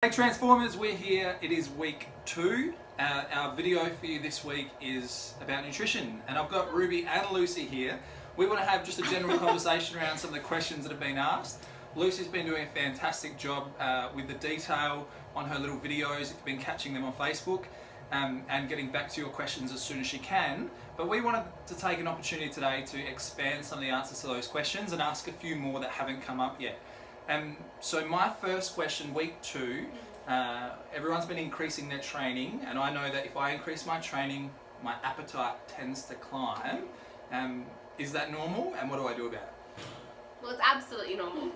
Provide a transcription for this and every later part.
Hey Transformers, we're here. It is week 2. Our video for you this week is about nutrition, and I've got Ruby and Lucy here. We want to have just a general conversation around some of the questions that have been asked. Lucy's been doing a fantastic job with the detail on her little videos, if you've been catching them on Facebook, and getting back to your questions as soon as she can. But we wanted to take an opportunity today to expand some of the answers to those questions and ask a few more that haven't come up yet. So my first question, week 2, everyone's been increasing their training, and I know that if I increase my training, my appetite tends to climb. Is that normal, and what do I do about it? Well, it's absolutely normal.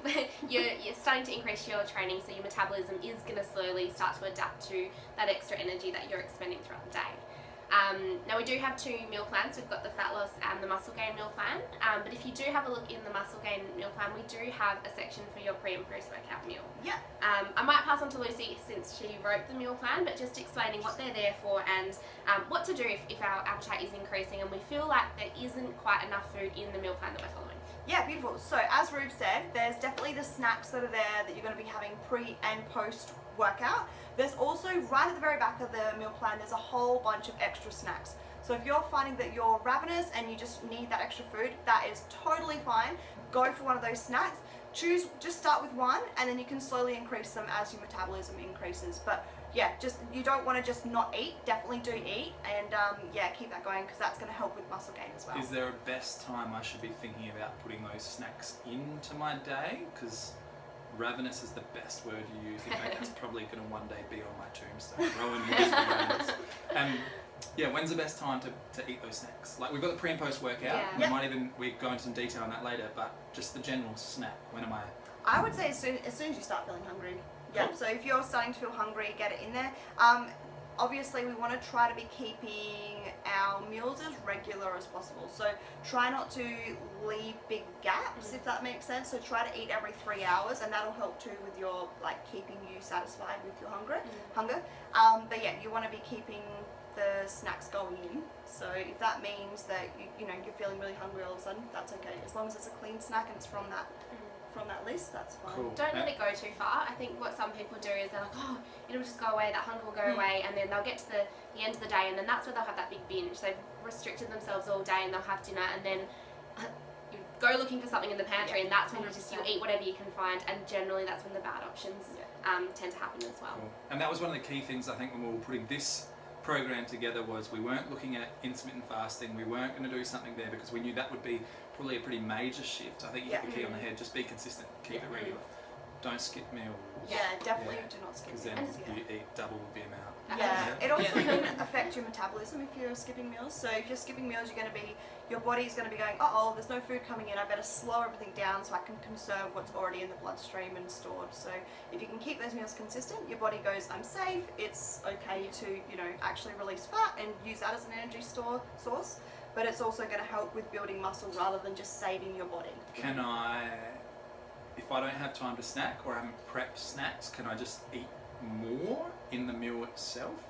You're starting to increase your training, so your metabolism is going to slowly start to adapt to that extra energy that you're expending throughout the day. Now we do have 2 meal plans. We've got the fat loss and the muscle gain meal plan, but if you do have a look in the muscle gain meal plan, we do have a section for your pre and post workout meal. Yeah. I might pass on to Lucy since she wrote the meal plan, but just explaining what they're there for and what to do if our appetite is increasing and we feel like there isn't quite enough food in the meal plan that we're following. Yeah, beautiful. So as Rube said, there's definitely the snacks that are there that you're going to be having pre and post workout. There's also, right at the very back of the meal plan, there's a whole bunch of extra snacks. So if you're finding that you're ravenous and you just need that extra food, that is totally fine. Go for one of those snacks. Just start with one, and then you can slowly increase them as your metabolism increases. But yeah, you don't want to just not eat. Definitely do eat, and yeah, keep that going because that's going to help with muscle gain as well. Is there a best time I should be thinking about putting those snacks into my day? Because ravenous is the best word you use. In fact, that's probably going to one day be on my tombstone. Rowan was ravenous. Yeah, when's the best time to eat those snacks? Like, we've got the pre and post workout. Yeah. We go into some detail on that later, but just the general snack. When am I? I would say as soon as you start feeling hungry. Yeah. Cool. So if you're starting to feel hungry, get it in there. Obviously, we want to try to be keeping our meals as regular as possible. So try not to leave big gaps, if that makes sense. So try to eat every 3 hours, and that'll help too with your keeping you satisfied with your hunger. But yeah, you want to be keeping the snacks going in. So if that means that you're feeling really hungry all of a sudden, that's okay. As long as it's a clean snack and it's from that list, that's fine. Cool. Don't let it go too far. I think what some people do is they're like, oh, it'll just go away, that hunger will go away, and then they'll get to the end of the day, and then that's where they'll have that big binge. They've restricted themselves all day, and they'll have dinner, and then you go looking for something in the pantry, and that's when you eat whatever you can find, and generally that's when the bad options tend to happen as well. Cool. And that was one of the key things, I think, when we were putting this program together, was we weren't looking at intermittent fasting. We weren't going to do something there because we knew that would be probably a pretty major shift. I think you hit the key on the head. Just be consistent, keep it regular. Don't skip meals. Yeah, definitely do not skip meals. meals. Because then you eat double the amount. It also can affect your metabolism if you're skipping meals. So if you're skipping meals, your body's going to be going, uh-oh, there's no food coming in, I better slow everything down so I can conserve what's already in the bloodstream and stored. So if you can keep those meals consistent, your body goes, I'm safe, it's okay to, actually release fat and use that as an energy source. But it's also going to help with building muscle rather than just saving your body. Can I, if I don't have time to snack or I haven't prepped snacks, can I just eat more in the meal itself?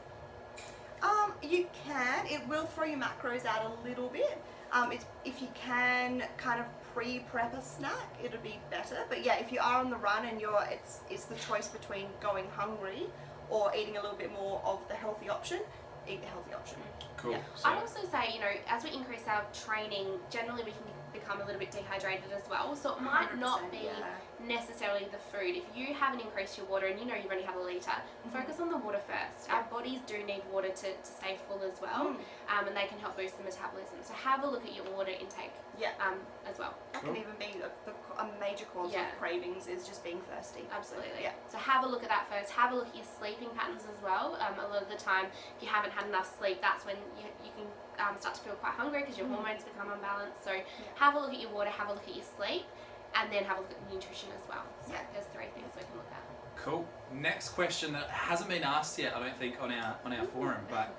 You can. It will throw your macros out a little bit. If you can kind of pre-prep a snack, it'll be better. But yeah, if you are on the run and it's the choice between going hungry or eating a little bit more of the healthy option, eat the healthy option. Cool. Yeah. So, I'd also say, as we increase our training, generally we can become a little bit dehydrated as well. So it might not be necessarily the food. If you haven't increased your water and you only have a litre, focus on the water first. Our bodies do need water to stay full as well, and they can help boost the metabolism. So have a look at your water intake as well. That can even be a major cause of cravings, is just being thirsty. Absolutely. So have a look at that first. Have a look at your sleeping patterns as well. A lot of the time, if you haven't had enough sleep, that's when you can start to feel quite hungry because your hormones become unbalanced. So have a look at your water, have a look at your sleep, and then have a look at nutrition as well. So there's 3 things we can look at. Cool. Next question that hasn't been asked yet, I don't think, on our forum, but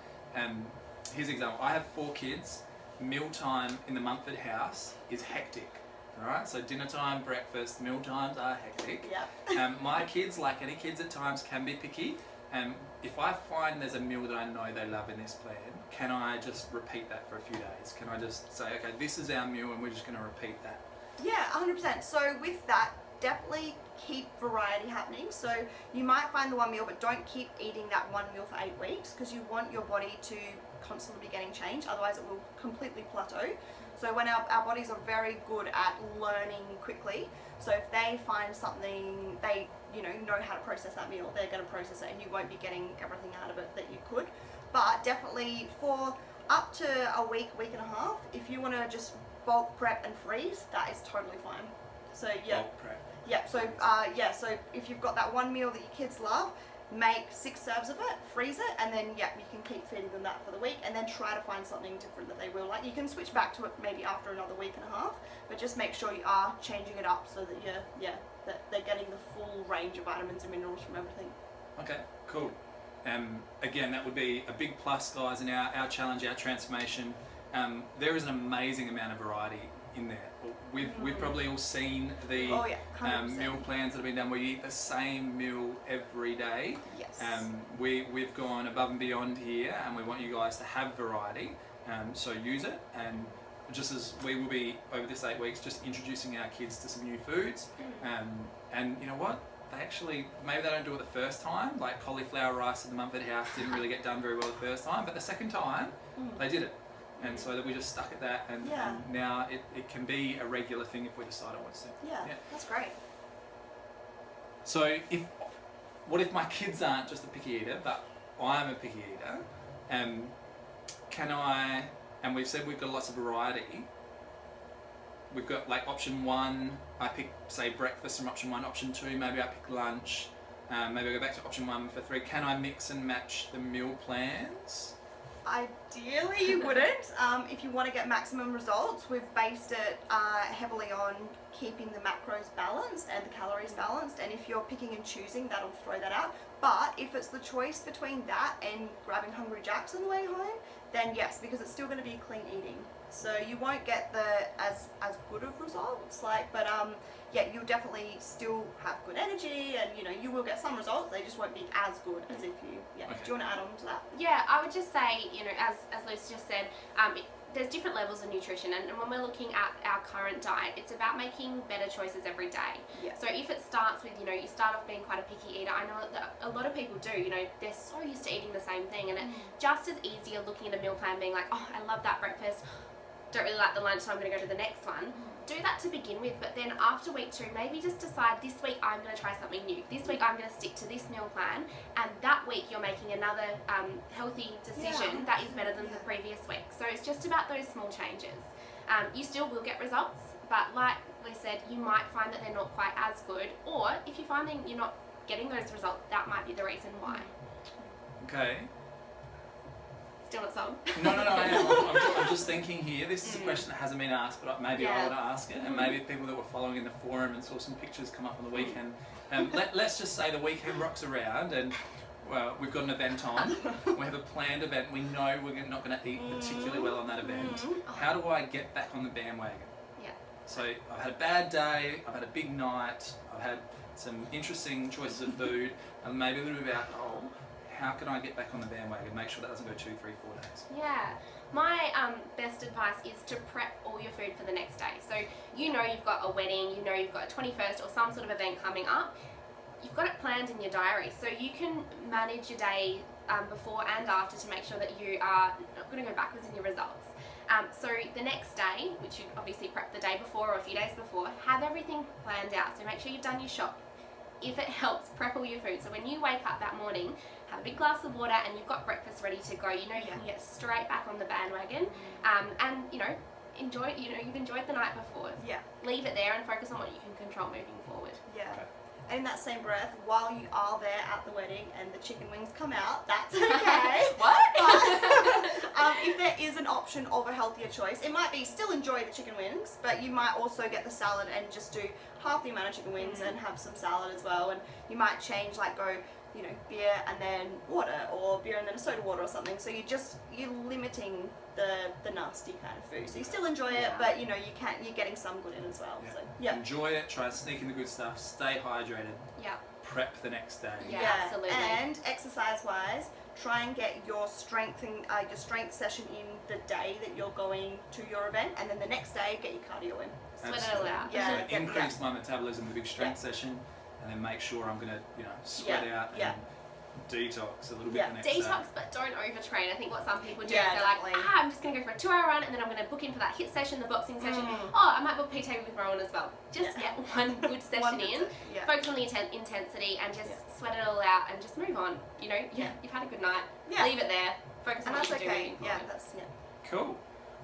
here's an example. I have 4 kids. Mealtime in the Mumford house is hectic. All right, so dinner time, breakfast, meal times are hectic. My kids, like any kids at times, can be picky. If I find there's a meal that I know they love in this plan, can I just repeat that for a few days? Can I just say, okay, this is our meal and we're just going to repeat that? Yeah, 100%. So with that, definitely keep variety happening. So you might find the one meal, but don't keep eating that one meal for 8 weeks, because you want your body to constantly be getting change, otherwise it will completely plateau. So when our bodies are very good at learning quickly, so if they find something, they know how to process that meal, they're going to process it, and you won't be getting everything out of it that you could. But definitely for up to a week and a half, if you want to just bulk prep and freeze, that is totally fine. So yeah, Bulk prep. yeah. So so if you've got that one meal that your kids love, make 6 serves of it, freeze it, and then you can keep feeding them that for the week, and then try to find something different that they will like. You can switch back to it maybe after another week and a half, but just make sure you are changing it up so that that they're getting the full range of vitamins and minerals from everything. Okay, cool. Again, that would be a big plus, guys, in our challenge, our transformation. There is an amazing amount of variety in there. We've probably all seen the meal plans that have been done where you eat the same meal every day. Yes. We've gone above and beyond here, and we want you guys to have variety. So use it, and just as we will be over this 8 weeks, just introducing our kids to some new foods. And you know what? They actually, maybe they don't do it the first time, like cauliflower rice at the Mumford House didn't really get done very well the first time, but the second time they did it. And so that we just stuck at that, and now it can be a regular thing if we decide it wants to. Yeah, that's great. So what if my kids aren't just a picky eater, but I'm a picky eater? Can I, and we've said we've got lots of variety. We've got like option 1, I pick say breakfast from option 1, option 2, maybe I pick lunch, maybe I go back to option 1 for 3. Can I mix and match the meal plans? Ideally you wouldn't. If you want to get maximum results, we've based it heavily on keeping the macros balanced and the calories balanced, and if you're picking and choosing, that'll throw that out. But if it's the choice between that and grabbing Hungry Jacks on the way home, then yes, because it's still going to be clean eating. So you won't get the as good of results, but you'll definitely still have good energy, and you will get some results. They just won't be as good as if you. Yeah. Okay. Do you want to add on to that? Yeah, I would just say, as Luce just said, there's different levels of nutrition, and when we're looking at our current diet, it's about making better choices every day. Yeah. So if it starts with, you start off being quite a picky eater, I know that a lot of people do, they're so used to eating the same thing, and it's just as easy as looking at a meal plan being like, oh, I love that breakfast, don't really like the lunch, so I'm going to go to the next one. Do that to begin with, but then after week 2, maybe just decide this week I'm going to try something new. This week I'm going to stick to this meal plan, and that week you're making another healthy decision that is better than the previous week. So it's just about those small changes. You still will get results, but like we said, you might find that they're not quite as good, or if you're finding you're not getting those results, that might be the reason why. Okay. Still not sold? No, I am. I'm just thinking here. This is a question that hasn't been asked, but maybe I want to ask it, and maybe people that were following in the forum and saw some pictures come up on the weekend. Let's just say the weekend rocks around, and well, we've got an event on. We have a planned event. We know we're not going to eat particularly well on that event. How do I get back on the bandwagon? Yeah. So I've had a bad day. I've had a big night. I've had some interesting choices of food, and maybe a little bit of alcohol. How can I get back on the bandwagon? Make sure that doesn't go 2, 3, 4 days. Yeah. My best advice is to prep all your food for the next day. So you've got a wedding, you've got a 21st or some sort of event coming up. You've got it planned in your diary. So you can manage your day before and after to make sure that you are not going to go backwards in your results. So the next day, which you obviously prep the day before or a few days before, have everything planned out. So make sure you've done your shop. If it helps, prep all your food. So when you wake up that morning, have a big glass of water, and you've got breakfast ready to go. You can get straight back on the bandwagon, and enjoy. You've enjoyed the night before. Yeah. Leave it there and focus on what you can control moving forward. Yeah. Okay. And in that same breath, while you are there at the wedding and the chicken wings come out, that's okay. What? But, if there is an option of a healthier choice, it might be still enjoy the chicken wings, but you might also get the salad and just do half the amount of chicken wings and have some salad as well. And you might change, go, beer and then water, or beer and then a soda water or something. So you're limiting the nasty kind of food. So you still enjoy it, but you're getting some good in as well. Yeah. So yeah. Enjoy it. Try to sneak in the good stuff. Stay hydrated. Yeah. Prep the next day. Yeah, absolutely. And exercise-wise, try and get your strength session in the day that you're going to your event, and then the next day get your cardio in. Sweat it all out. Yeah. So increase my metabolism with a big strength session, and then make sure I'm gonna, you know, sweat out and detox a little bit the next day. Detox, but don't overtrain. I think what some people do Yeah, is they're like, definitely. I'm just going to go for a 2-hour run and then I'm going to book in for that HIIT session, the boxing session. Oh, I might book PT with Rowan as well. Just get one good session in, focus on the intensity and just sweat it all out and just move on. You know, you've had a good night, leave it there, focus on And what that's you're okay. doing. Yeah, that's Cool.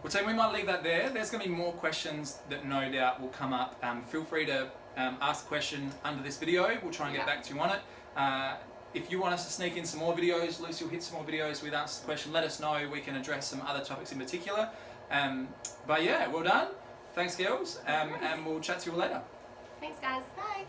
Well, team, we might leave that there. There's going to be more questions that no doubt will come up. Feel free to ask a question under this video. We'll try and get back to you on it. If you want us to sneak in some more videos, Lucy will hit some more videos with Ask the Question. Let us know. We can address some other topics in particular. But yeah, well done. Thanks, girls. And we'll chat to you all later. Thanks, guys. Bye.